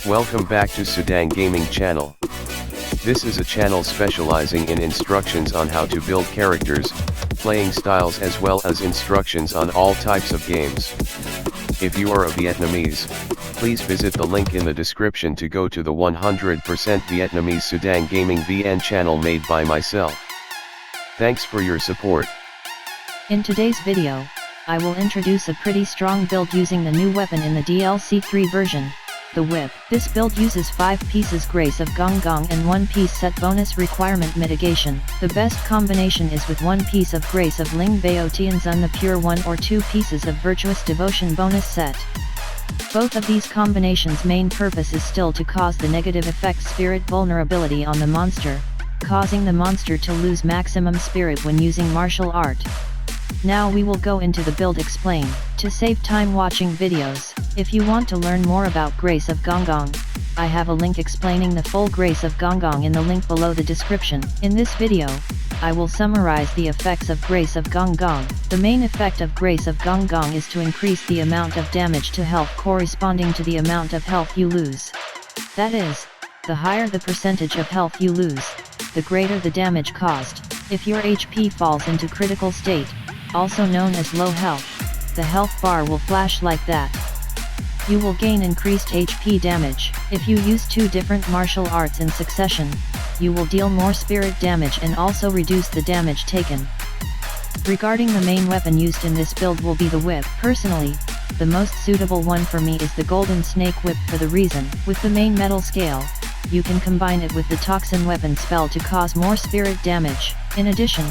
Welcome back to Sudang Gaming channel. This is a channel specializing in instructions on how to build characters, playing styles as well as instructions on all types of games. If you are a Vietnamese, please visit the link in the description to go to the 100% Vietnamese Sudang Gaming VN channel made by myself. Thanks for your support. In today's video, I will introduce a pretty strong build using the new weapon in the DLC3 version, the whip. This build uses 5 pieces Grace of Gonggong and 1 piece Set Bonus Requirement Mitigation. The best combination is with 1 piece of Grace of Lingbao Tianzun, the pure 1 or 2 pieces of Virtuous Devotion bonus set. Both of these combinations' main purpose is still to cause the negative effect spirit vulnerability on the monster, causing the monster to lose maximum spirit when using martial art. Now we will go into the build explain. To save time watching videos, if you want to learn more about Grace of Gonggong, I have a link explaining the full Grace of Gonggong in the link below the description. In this video, I will summarize the effects of Grace of Gonggong. The main effect of Grace of Gonggong is to increase the amount of damage to health corresponding to the amount of health you lose. That is, the higher the percentage of health you lose, the greater the damage caused. If your HP falls into critical state, also known as low health, the health bar will flash like that. You will gain increased HP damage. If you use 2 different martial arts in succession, you will deal more spirit damage and also reduce the damage taken. Regarding the main weapon used in this build will be the whip. Personally, the most suitable one for me is the Golden Snake Whip for the reason, with the main metal scale, you can combine it with the Toxin Weapon spell to cause more spirit damage. In addition,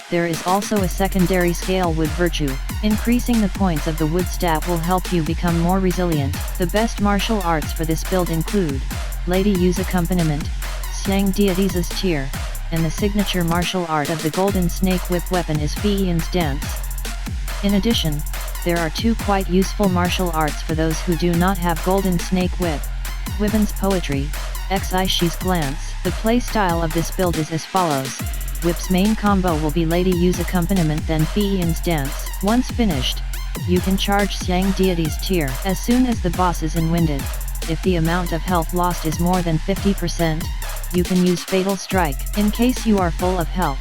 there is also a secondary scale Wood Virtue. Increasing the points of the wood stat will help you become more resilient. The best martial arts for this build include Lady Yu's Accompaniment, Xiang Deities' Tear, and the signature martial art of the Golden Snake Whip weapon is Fian's Dance. In addition, there are 2 quite useful martial arts for those who do not have Golden Snake Whip: Whibin's Poetry, Xi's Glance. The play style of this build is as follows. Whip's main combo will be Lady Yu's Accompaniment then Fian's Dance. Once finished, you can charge Xiang Deities' Tear as soon as the boss is winded. If the amount of health lost is more than 50%, you can use Fatal Strike. In case you are full of health,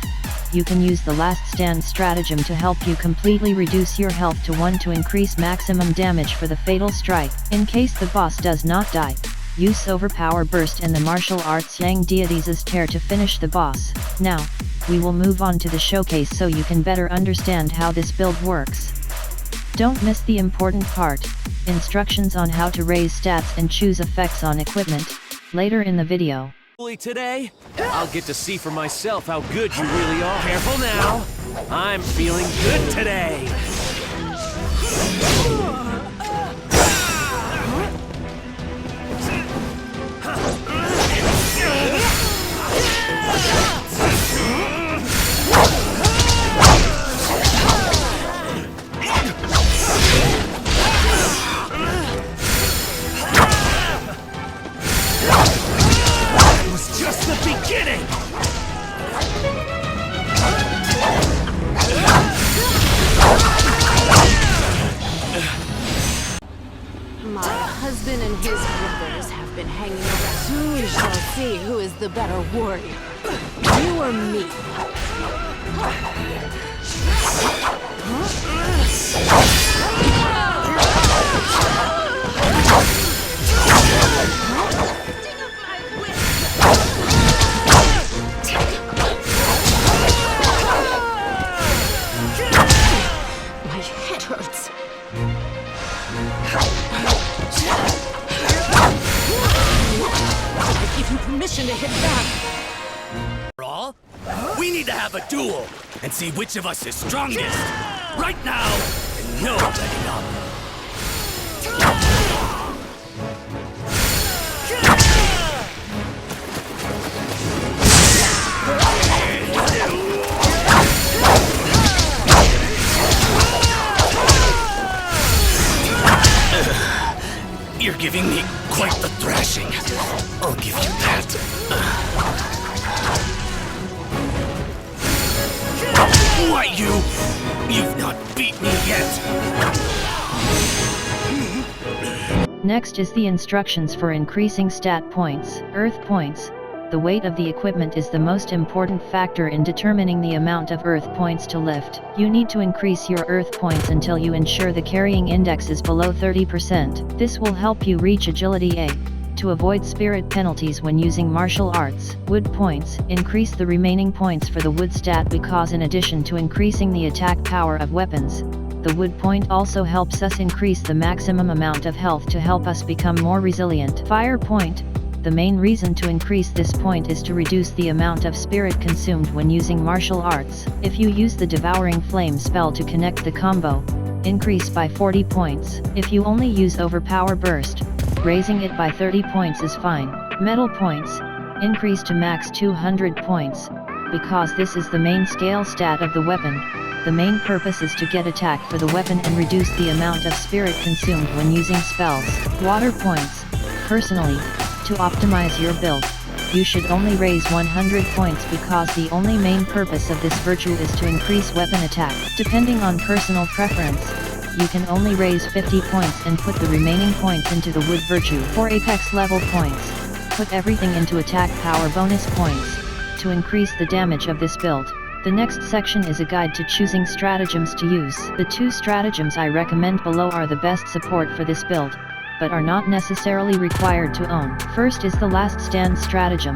you can use the Last Stand stratagem to help you completely reduce your health to 1 to increase maximum damage for the Fatal Strike. In case the boss does not die, use Overpower Burst and the martial arts Xiang Deities' Tear to finish the boss. Now, we will move on to the showcase so you can better understand how this build works. Don't miss the important part, instructions on how to raise stats and choose effects on equipment, later in the video. Today, I'll get to see for myself how good you really are. Careful now, I'm feeling good today. Husband and his brothers have been hanging around. Soon we shall see who is the better warrior. You or me? My head hurts. I give you permission to hit back. All? We need to have a duel and see which of us is strongest. Right now, and no letting up. You're giving me quite the thrashing. I'll give you that. Why, you've not beat me yet. Next is the instructions for increasing stat points. Earth points. The weight of the equipment is the most important factor in determining the amount of earth points to lift. You need to increase your earth points until you ensure the carrying index is below 30%. This will help you reach agility A. To avoid spirit penalties when using martial arts. Wood points. Increase the remaining points for the wood stat because in addition to increasing the attack power of weapons, the wood point also helps us increase the maximum amount of health to help us become more resilient. Fire point. The main reason to increase this point is to reduce the amount of spirit consumed when using martial arts. If you use the Devouring Flame spell to connect the combo, increase by 40 points. If you only use Overpower Burst, raising it by 30 points is fine. Metal points. Increase to max 200 points. Because this is the main scale stat of the weapon, the main purpose is to get attack for the weapon and reduce the amount of spirit consumed when using spells. Water points. Personally, to optimize your build, you should only raise 100 points because the only main purpose of this virtue is to increase weapon attack. Depending on personal preference, you can only raise 50 points and put the remaining points into the wood virtue. For apex level points, put everything into attack power bonus points, to increase the damage of this build. The next section is a guide to choosing stratagems to use. The 2 stratagems I recommend below are the best support for this build, but are not necessarily required to own. First is the Last Stand stratagem.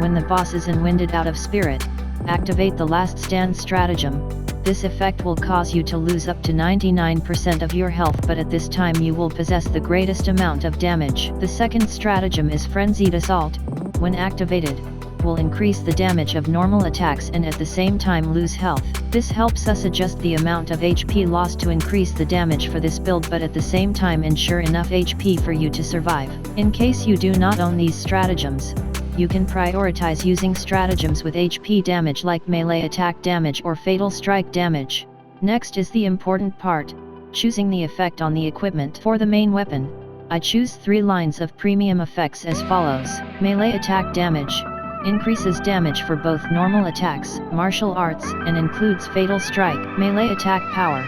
When the boss is winded out of spirit, activate the Last Stand stratagem. This effect will cause you to lose up to 99% of your health, but at this time you will possess the greatest amount of damage. The second stratagem is Frenzied Assault. When activated, will increase the damage of normal attacks and at the same time lose health. This helps us adjust the amount of HP lost to increase the damage for this build, but at the same time ensure enough HP for you to survive. In case you do not own these stratagems, you can prioritize using stratagems with HP damage like melee attack damage or fatal strike damage. Next is the important part, choosing the effect on the equipment. For the main weapon, I choose 3 lines of premium effects as follows. Melee attack damage. Increases damage for both normal attacks, martial arts, and includes fatal strike. Melee attack power.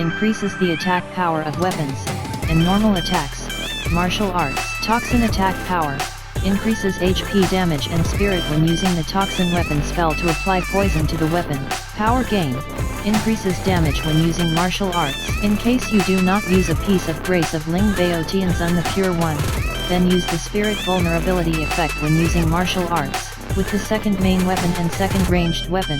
Increases the attack power of weapons, and normal attacks, martial arts. Toxin attack power. Increases HP damage and spirit when using the Toxin weapon spell to apply poison to the weapon. Power gain. Increases damage when using martial arts. In case you do not use a piece of Grace of Lingbao Tianzun the Pure One, then use the Spirit Vulnerability effect when using martial arts. With the second main weapon and second ranged weapon,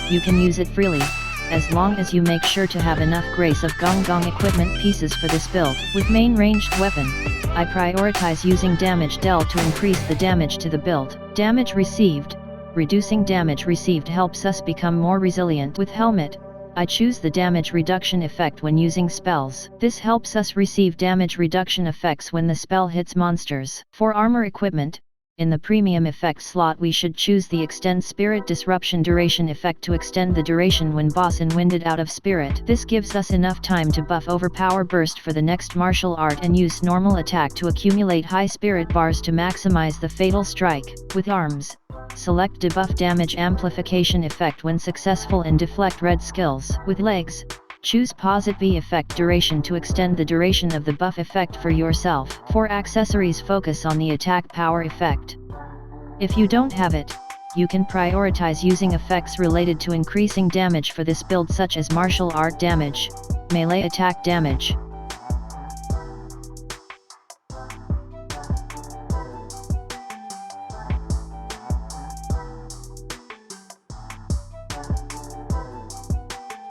you can use it freely, as long as you make sure to have enough Grace of Gonggong equipment pieces for this build. With main ranged weapon, I prioritize using damage dealt to increase the damage to the build. Damage received. Reducing damage received helps us become more resilient. With helmet, I choose the damage reduction effect when using spells. This helps us receive damage reduction effects when the spell hits monsters. For armor equipment, in the premium effect slot we should choose the Extend Spirit Disruption Duration effect to extend the duration when boss winded out of spirit. This gives us enough time to buff Overpower Burst for the next martial art and use normal attack to accumulate high spirit bars to maximize the fatal strike. With arms, select Debuff Damage Amplification effect when successful in Deflect Red skills. With legs, choose Posit V effect duration to extend the duration of the buff effect for yourself. For accessories, focus on the attack power effect. If you don't have it, you can prioritize using effects related to increasing damage for this build such as martial art damage, melee attack damage.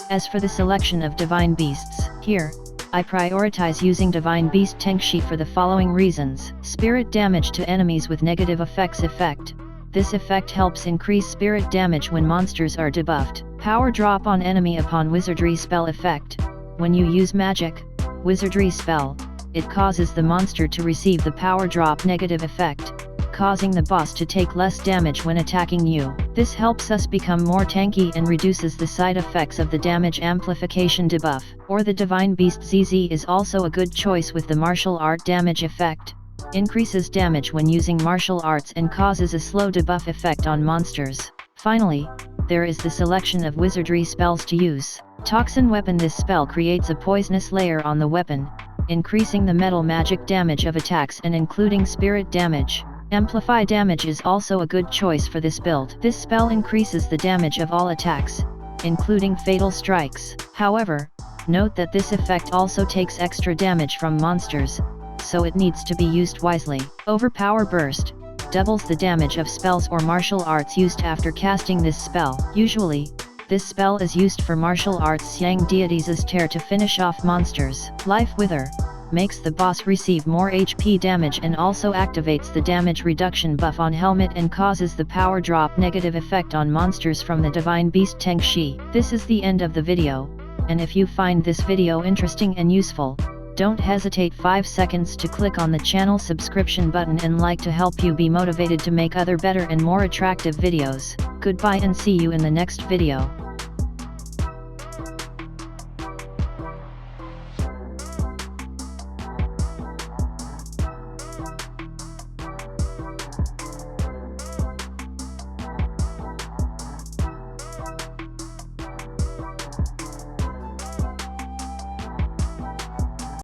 As for the selection of Divine Beasts, here, I prioritize using Divine Beast Tengshi for the following reasons. Spirit damage to enemies with negative effects effect. This effect helps increase spirit damage when monsters are debuffed. Power drop on enemy upon Wizardry Spell effect. When you use magic, Wizardry Spell, it causes the monster to receive the power drop negative effect, causing the boss to take less damage when attacking you. This helps us become more tanky and reduces the side effects of the damage amplification debuff. Or the Divine Beast ZZ is also a good choice with the martial art damage effect. Increases damage when using martial arts and causes a slow debuff effect on monsters. Finally, there is the selection of wizardry spells to use. Toxin weapon. This spell creates a poisonous layer on the weapon, increasing the metal magic damage of attacks and including spirit damage. Amplify damage is also a good choice for this build. This spell increases the damage of all attacks, including fatal strikes. However, note that this effect also takes extra damage from monsters, so it needs to be used wisely. Overpower Burst doubles the damage of spells or martial arts used after casting this spell. Usually, this spell is used for martial arts Yang Deities' Tear to finish off monsters. Life Wither makes the boss receive more HP damage and also activates the damage reduction buff on helmet and causes the power drop negative effect on monsters from the Divine Beast Tengshi. This is the end of the video, and if you find this video interesting and useful, don't hesitate 5 seconds to click on the channel subscription button and like to help you be motivated to make other better and more attractive videos. Goodbye and see you in the next video.